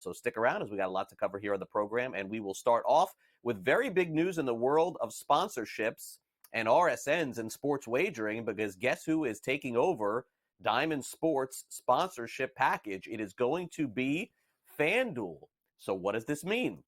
So stick around as we got a lot to cover here on the program, and we will start off with very big news in the world of sponsorships and RSNs and sports wagering, because guess who is taking over Diamond Sports sponsorship package? It is going to be FanDuel. So what does this mean?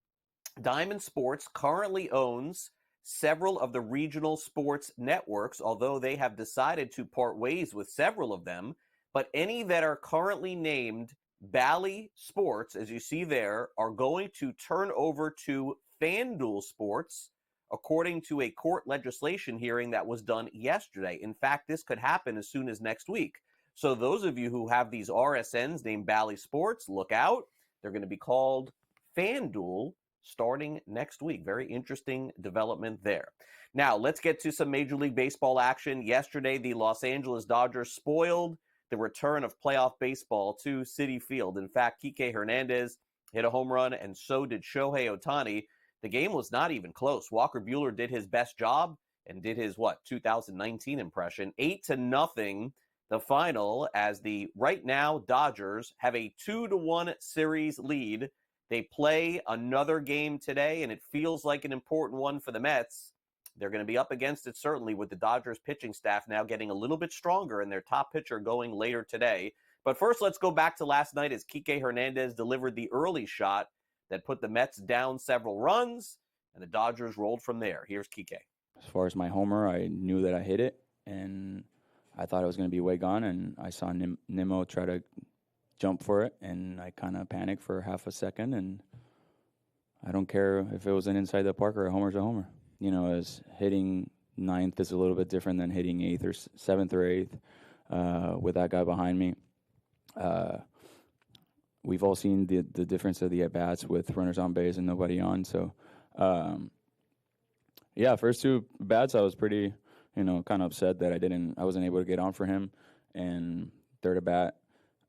Diamond Sports currently owns several of the regional sports networks, although they have decided to part ways with several of them. But any that are currently named Bally Sports, as you see there, are going to turn over to FanDuel Sports, according to a court legislation hearing that was done yesterday. In fact, this could happen as soon as next week. So those of you who have these RSNs named Bally Sports, look out. They're going to be called FanDuel starting next week. Very interesting development there. Now, let's get to some Major League Baseball action. Yesterday, the Los Angeles Dodgers spoiled the return of playoff baseball to Citi Field. In fact, Kike Hernandez hit a home run, and so did Shohei Ohtani. The game was not even close. Walker Buehler did his best job and did his, 2019 impression. 8-0, the final, as the right now Dodgers have a 2-1 series lead. They play another game today, and it feels like an important one for the Mets. They're going to be up against it, certainly, with the Dodgers pitching staff now getting a little bit stronger and their top pitcher going later today. But first, let's go back to last night as Kike Hernandez delivered the early shot that put the Mets down several runs, and the Dodgers rolled from there. Here's Kike. As far as my homer, I knew that I hit it, and I thought it was going to be way gone, and I saw Nimmo try to jump for it, and I kind of panicked for half a second, and I don't care if it was an inside the park or a homer's a homer. You know, as hitting ninth is a little bit different than hitting eighth or seventh or eighth with that guy behind me. We've all seen the difference of the at-bats with runners on base and nobody on. So, first two bats I was pretty, kind of upset that I wasn't able to get on for him. And third at bat,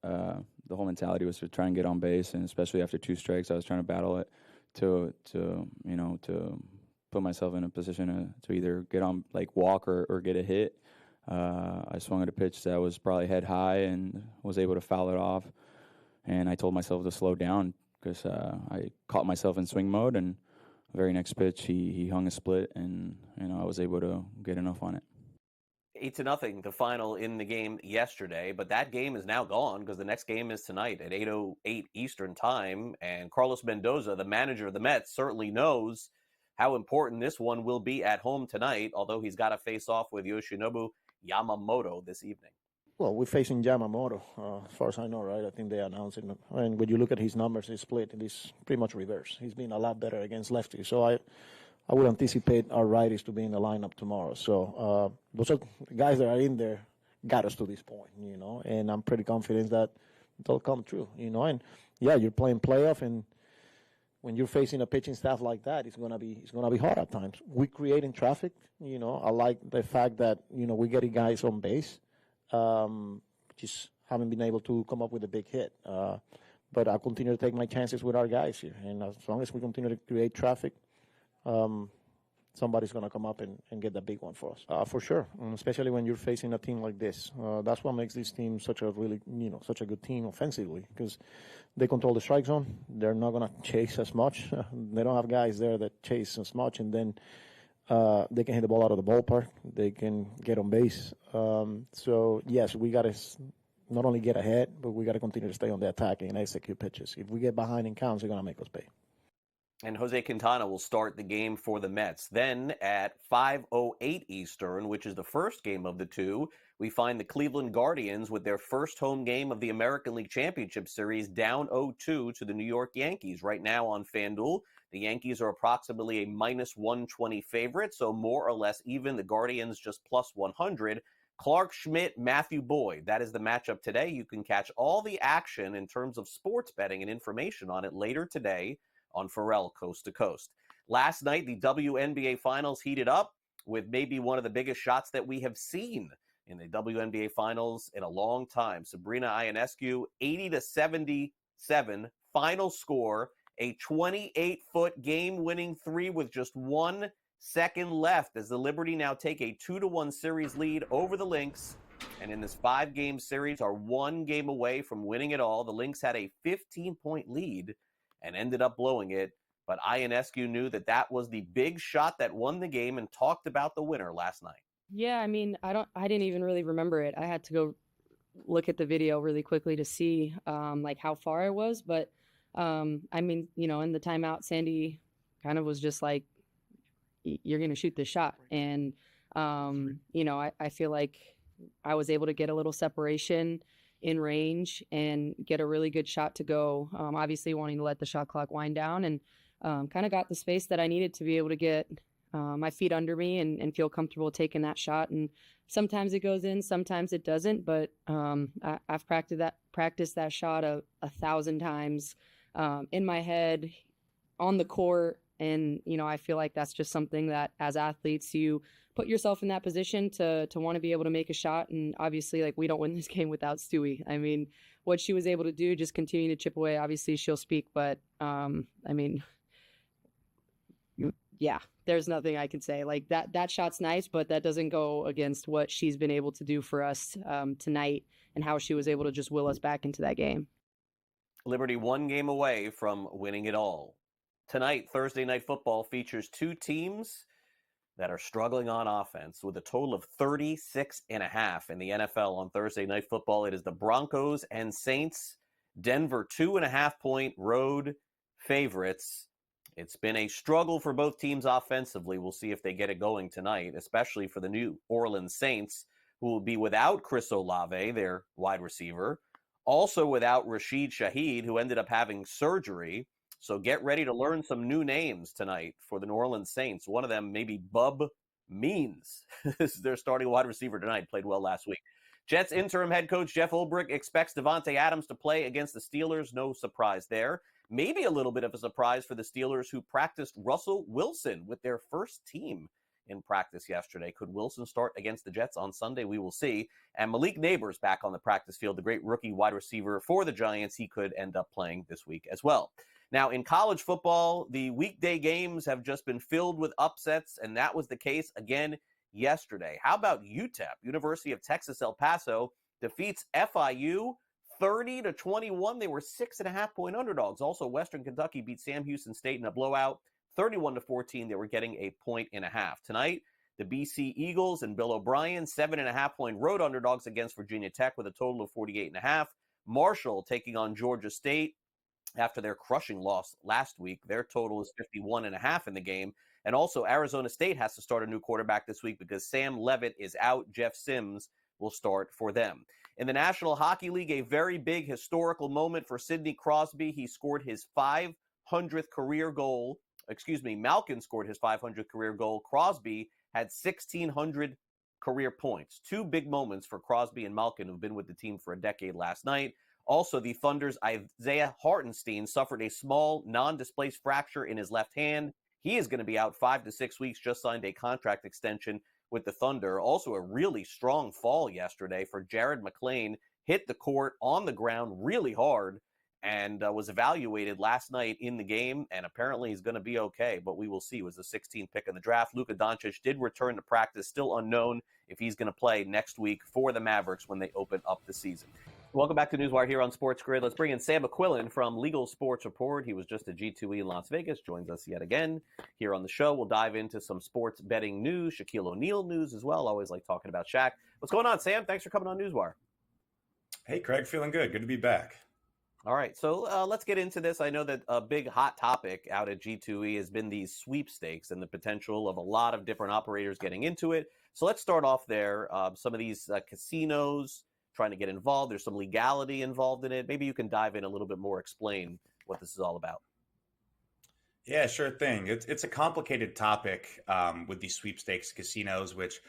the whole mentality was to try and get on base, and especially after two strikes, I was trying to battle it to put myself in a position to either get on, walk or get a hit. I swung at a pitch that was probably head high and was able to foul it off. And I told myself to slow down because I caught myself in swing mode. And the very next pitch, he hung a split, and I was able to get enough on it. 8-0, the final in the game yesterday, but that game is now gone because the next game is tonight at 8:08 Eastern time. And Carlos Mendoza, the manager of the Mets, certainly knows how important this one will be at home tonight, although he's got to face off with Yoshinobu Yamamoto this evening. Well, we're facing Yamamoto, as far as I know, right? I think they announced it. And when you look at his numbers, his split, it is pretty much reverse. He's been a lot better against lefties. So I would anticipate our righties to be in the lineup tomorrow. So those are the guys that are in there got us to this point, and I'm pretty confident that they'll come true, And, you're playing playoff, and when you're facing a pitching staff like that, it's gonna be hard at times. We're creating traffic, I like the fact that, we're getting guys on base. Just haven't been able to come up with a big hit. But I'll continue to take my chances with our guys here. And as long as we continue to create traffic, somebody's going to come up and get the big one for us. For sure, especially when you're facing a team like this. That's what makes this team such a good team offensively, because they control the strike zone. They're not going to chase as much. They don't have guys there that chase as much, and then they can hit the ball out of the ballpark. They can get on base. So, yes, we got to not only get ahead, but we got to continue to stay on the attack and execute pitches. If we get behind in counts, they're going to make us pay. And Jose Quintana will start the game for the Mets. Then at 5:08 Eastern, which is the first game of the two, we find the Cleveland Guardians with their first home game of the American League Championship Series down 0-2 to the New York Yankees. Right now on FanDuel, the Yankees are approximately a -120 favorite, so more or less even. The Guardians just +100. Clark Schmidt, Matthew Boyd. That is the matchup today. You can catch all the action in terms of sports betting and information on it later today on Pharrell Coast to Coast. Last night, the WNBA Finals heated up with maybe one of the biggest shots that we have seen in the WNBA Finals in a long time. Sabrina Ionescu, 80-77 final score, a 28-foot game-winning three with just 1 second left as the Liberty now take a 2-1 series lead over the Lynx. And in this 5-game series are 1 game away from winning it all. The Lynx had a 15-point lead and ended up blowing it. But Ionescu knew that that was the big shot that won the game and talked about the winner last night. Yeah, I mean, I didn't even really remember it. I had to go look at the video really quickly to see like how far I was. But I mean, you know, in the timeout, Sandy kind of was just like, you're going to shoot this shot. And, you know, I feel like I was able to get a little separation in range and get a really good shot to go, obviously wanting to let the shot clock wind down, and kind of got the space that I needed to be able to get my feet under me and feel comfortable taking that shot. And sometimes it goes in, sometimes it doesn't, but I've practiced that shot 1,000 times in my head, on the court. And, you know, I feel like that's just something that as athletes, you put yourself in that position to want to be able to make a shot. And obviously, like, we don't win this game without Stewie. I mean, what she was able to do, just continue to chip away. Obviously, she'll speak, but I mean, yeah, there's nothing I can say. Like, that shot's nice, but that doesn't go against what she's been able to do for us tonight, and how she was able to just will us back into that game. Liberty one game away from winning it all. Tonight, Thursday Night Football features two teams that are struggling on offense with a total of 36.5 in the NFL on Thursday Night Football. It is the Broncos and Saints. Denver 2.5-point road favorites. It's been a struggle for both teams offensively. We'll see if they get it going tonight, especially for the New Orleans Saints, who will be without Chris Olave, their wide receiver, also without Rashid Shaheed, who ended up having surgery. So get ready to learn some new names tonight for the New Orleans Saints. One of them, maybe Bub Means. This is their starting wide receiver tonight, played well last week. Jets interim head coach Jeff Ulbrich expects Devontae Adams to play against the Steelers. No surprise there. Maybe a little bit of a surprise for the Steelers, who practiced Russell Wilson with their first team in practice yesterday. Could Wilson start against the Jets on Sunday? We will see. And Malik Neighbors back on the practice field, the great rookie wide receiver for the Giants. He could end up playing this week as well. Now, in college football, the weekday games have just been filled with upsets, and that was the case again yesterday. How about UTEP, University of Texas El Paso, defeats FIU 30-21. They were 6.5-point underdogs. Also, Western Kentucky beat Sam Houston State in a blowout 31-14. They were getting 1.5 points. Tonight, the BC Eagles and Bill O'Brien, 7.5-point road underdogs against Virginia Tech with a total of 48.5. Marshall taking on Georgia State after their crushing loss last week. Their total is 51.5 in the game. And also, Arizona State has to start a new quarterback this week because Sam Leavitt is out. Jeff Sims will start for them. In the National Hockey League, a very big historical moment for Sidney Crosby. He scored his 500th career goal. Malkin scored his 500th career goal. Crosby had 1,600 career points. Two big moments for Crosby and Malkin, who've been with the team for a decade last night. Also, the Thunder's Isaiah Hartenstein suffered a small non-displaced fracture in his left hand. He is going to be out 5 to 6 weeks, just signed a contract extension with the Thunder. Also, a really strong fall yesterday for Jared McLean. Hit the court on the ground really hard and was evaluated last night in the game, and apparently he's going to be okay, but we will see. He was the 16th pick in the draft. Luka Doncic did return to practice, still unknown if he's going to play next week for the Mavericks when they open up the season. Welcome back to Newswire here on SportsGrid. Let's bring in Sam McQuillan from Legal Sports Report. He was just at G2E in Las Vegas, joins us yet again here on the show. We'll dive into some sports betting news, Shaquille O'Neal news as well. Always like talking about Shaq. What's going on, Sam? Thanks for coming on Newswire. Hey, Craig. Feeling good. Good to be back. All right, so let's get into this. I know that a big hot topic out at G2E has been these sweepstakes and the potential of a lot of different operators getting into it. So let's start off there. Some of these casinos trying to get involved. There's some legality involved in it. Maybe you can dive in a little bit more, explain what this is all about. Yeah, sure thing. It's a complicated topic with these sweepstakes casinos, which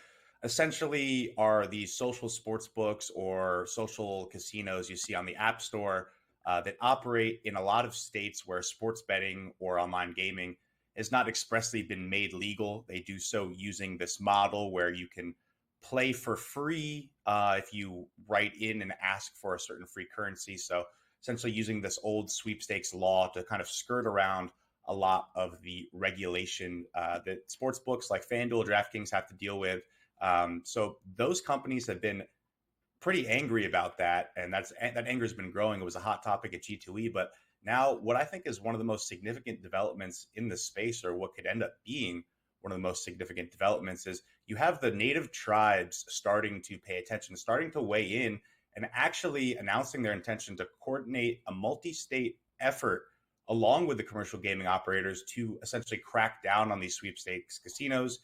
essentially are these social sports books or social casinos you see on the App Store that operate in a lot of states where sports betting or online gaming has not expressly been made legal. They do so using this model where you can play for free if you write in and ask for a certain free currency. So essentially using this old sweepstakes law to kind of skirt around a lot of the regulation that sports books like FanDuel, DraftKings have to deal with. So those companies have been pretty angry about that, and that anger has been growing. It was a hot topic at G2E, but Now, what I think is one of the most significant developments in the space, or what could end up being one of the most significant developments, is you have the native tribes starting to pay attention, starting to weigh in, and actually announcing their intention to coordinate a multi-state effort along with the commercial gaming operators to essentially crack down on these sweepstakes casinos,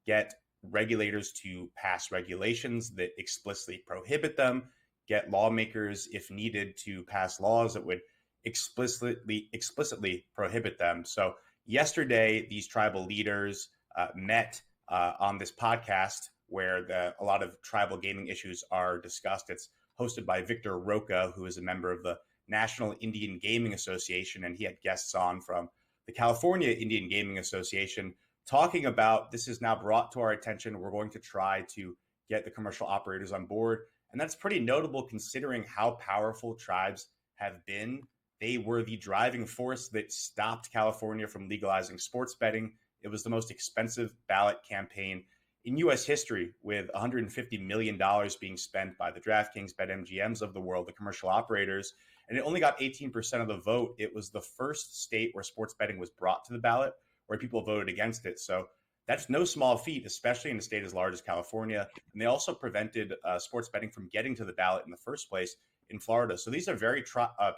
get regulators to pass regulations that explicitly prohibit them, get lawmakers, if needed, to pass laws that would explicitly prohibit them. So yesterday, these tribal leaders met on this podcast where a lot of tribal gaming issues are discussed. It's hosted by Victor Roca, who is a member of the National Indian Gaming Association, and he had guests on from the California Indian Gaming Association talking about this is now brought to our attention. We're going to try to get the commercial operators on board. And that's pretty notable considering how powerful tribes have been. They were the driving force that stopped California from legalizing sports betting. It was the most expensive ballot campaign in U.S. history, with $150 million being spent by the DraftKings, BetMGMs of the world, the commercial operators. And it only got 18% of the vote. It was the first state where sports betting was brought to the ballot, where people voted against it. So that's no small feat, especially in a state as large as California. And they also prevented sports betting from getting to the ballot in the first place in Florida. So these are very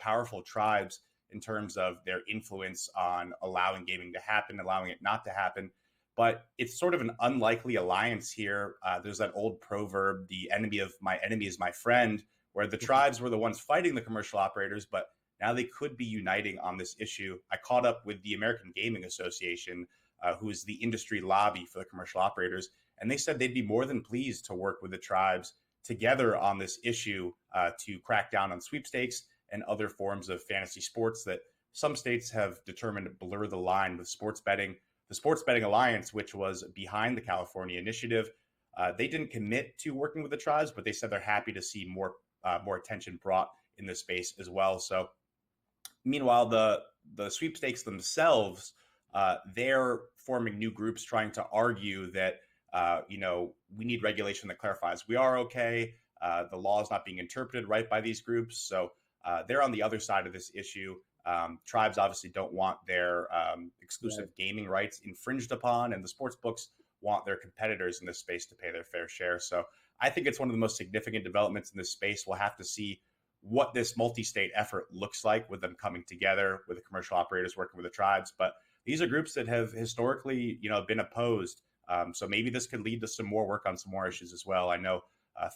powerful tribes in terms of their influence on allowing gaming to happen, allowing it not to happen. But it's sort of an unlikely alliance here. There's that old proverb, the enemy of my enemy is my friend, where the tribes were the ones fighting the commercial operators, but now they could be uniting on this issue. I caught up with the American Gaming Association, who is the industry lobby for the commercial operators, and they said they'd be more than pleased to work with the tribes together on this issue to crack down on sweepstakes and other forms of fantasy sports that some states have determined blur the line with sports betting. The Sports Betting Alliance, which was behind the California initiative, they didn't commit to working with the tribes, but they said they're happy to see more attention brought in this space as well. So meanwhile, the sweepstakes themselves, they're forming new groups trying to argue that, we need regulation that clarifies we are okay. The law is not being interpreted right by these groups. So they're on the other side of this issue. Tribes obviously don't want their exclusive gaming rights infringed upon, and the sports books want their competitors in this space to pay their fair share. So I think it's one of the most significant developments in this space. We'll have to see what this multi-state effort looks like with them coming together, with the commercial operators working with the tribes. But these are groups that have historically, been opposed. So maybe this could lead to some more work on some more issues as well. I know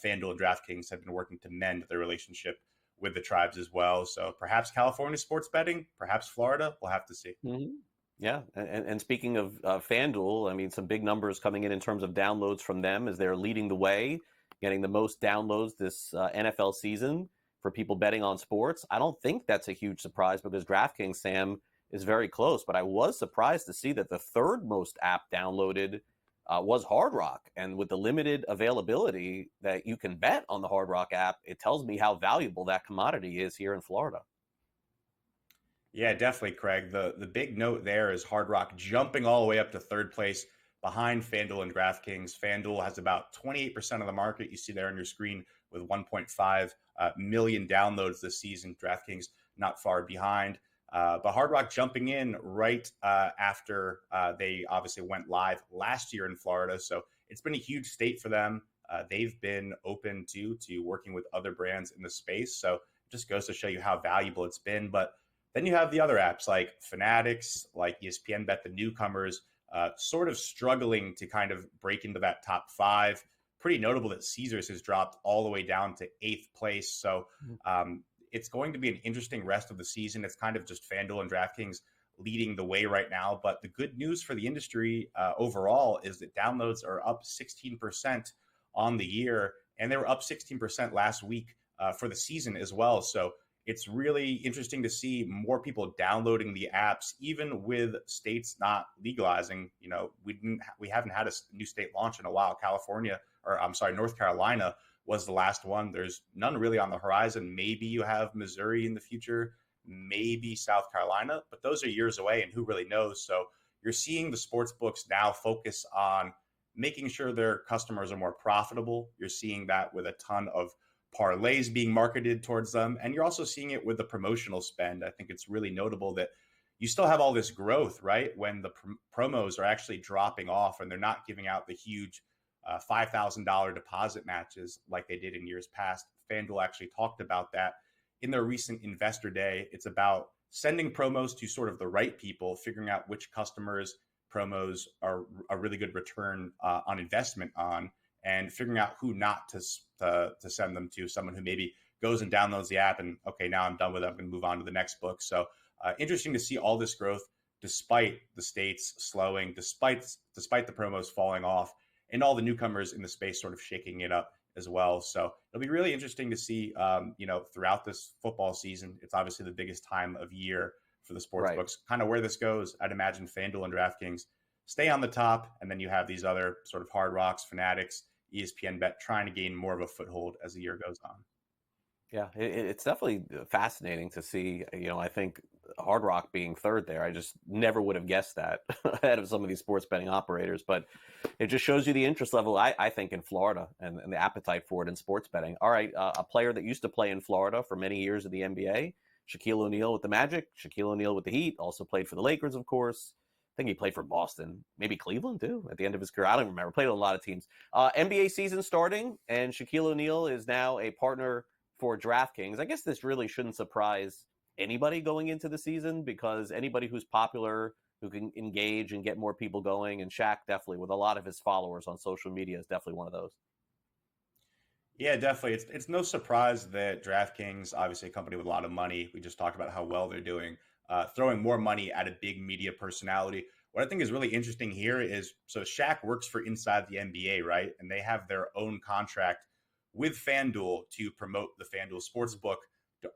FanDuel and DraftKings have been working to mend their relationship with the tribes as well. So perhaps California sports betting, perhaps Florida, we'll have to see. Mm-hmm. Yeah. And speaking of FanDuel, I mean, some big numbers coming in terms of downloads from them as they're leading the way, getting the most downloads this NFL season for people betting on sports. I don't think that's a huge surprise because DraftKings, Sam, is very close. But I was surprised to see that the third most app downloaded was Hard Rock. And with the limited availability that you can bet on the Hard Rock app, it tells me how valuable that commodity is here in Florida. Yeah, definitely, Craig. The big note there is Hard Rock jumping all the way up to third place behind FanDuel and DraftKings. FanDuel has about 28% of the market. You see there on your screen with 1.5 million downloads this season. DraftKings not far behind. But Hard Rock jumping in right after they obviously went live last year in Florida. So it's been a huge state for them. They've been open to working with other brands in the space. So it just goes to show you how valuable it's been. But then you have the other apps like Fanatics, like ESPN Bet, the newcomers, sort of struggling to kind of break into that top five. Pretty notable that Caesars has dropped all the way down to 8th place. So it's going to be an interesting rest of the season. It's kind of just FanDuel and DraftKings leading the way right now. But the good news for the industry overall is that downloads are up 16% on the year, and they were up 16% last week for the season as well. So it's really interesting to see more people downloading the apps, even with states not legalizing. We haven't had a new state launch in a while. North Carolina was the last one. There's none really on the horizon. Maybe you have Missouri in the future, maybe South Carolina, but those are years away and who really knows? So you're seeing the sports books now focus on making sure their customers are more profitable. You're seeing that with a ton of parlays being marketed towards them. And you're also seeing it with the promotional spend. I think it's really notable that you still have all this growth, right? When the promos are actually dropping off and they're not giving out the huge $5,000 deposit matches like they did in years past. FanDuel actually talked about that in their recent investor day. It's about sending promos to sort of the right people, figuring out which customers promos are a really good return on investment on, and figuring out who not to send them to. Someone who maybe goes and downloads the app and, okay, now I'm done with it, I'm going to move on to the next book. So interesting to see all this growth despite the states slowing, despite the promos falling off, and all the newcomers in the space sort of shaking it up as well. So it'll be really interesting to see, throughout this football season. It's obviously the biggest time of year for the sports books, kind of where this goes. I'd imagine FanDuel and DraftKings stay on the top, and then you have these other sort of Hard Rocks, Fanatics, ESPN Bet trying to gain more of a foothold as the year goes on. Yeah, it's definitely fascinating to see. I think Hard Rock being third there, I just never would have guessed that ahead of some of these sports betting operators. But it just shows you the interest level, I think, in Florida and the appetite for it in sports betting. All right, a player that used to play in Florida for many years in the NBA, Shaquille O'Neal with the Magic, Shaquille O'Neal with the Heat, also played for the Lakers, of course. I think he played for Boston, maybe Cleveland too, at the end of his career. I don't remember. Played with a lot of teams. NBA season starting, and Shaquille O'Neal is now a partner for DraftKings. I guess this really shouldn't surprise anybody going into the season, because anybody who's popular, who can engage and get more people going, and Shaq definitely, with a lot of his followers on social media, is definitely one of those. Yeah, definitely. It's no surprise that DraftKings, obviously a company with a lot of money, we just talked about how well they're doing, throwing more money at a big media personality. What I think is really interesting here is, so Shaq works for Inside the NBA, right? And they have their own contract with FanDuel to promote the FanDuel Sportsbook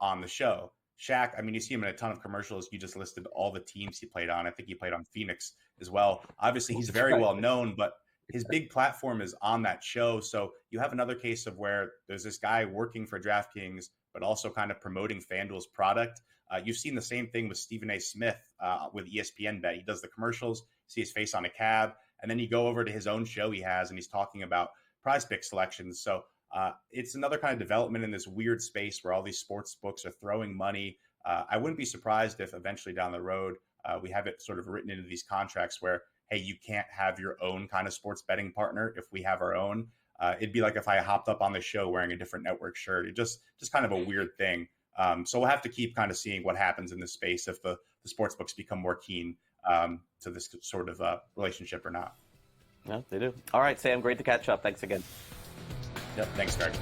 on the show. Shaq, I mean, you see him in a ton of commercials. You just listed all the teams he played on. I think he played on Phoenix as well. Obviously, he's very well known, but his big platform is on that show. So you have another case of where there's this guy working for DraftKings, but also kind of promoting FanDuel's product. You've seen the same thing with Stephen A. Smith with ESPN Bet. He does the commercials, see his face on a cab, and then you go over to his own show he has, and he's talking about prize pick selections. So it's another kind of development in this weird space where all these sports books are throwing money. I wouldn't be surprised if eventually down the road we have it sort of written into these contracts where, hey, you can't have your own kind of sports betting partner if we have our own. It'd be like if I hopped up on the show wearing a different network shirt. It just kind of a weird thing. So we'll have to keep kind of seeing what happens in this space if the sports books become more keen to this sort of relationship or not. Yeah, they do. All right, Sam, great to catch up. Thanks again. Yep. Thanks, Greg.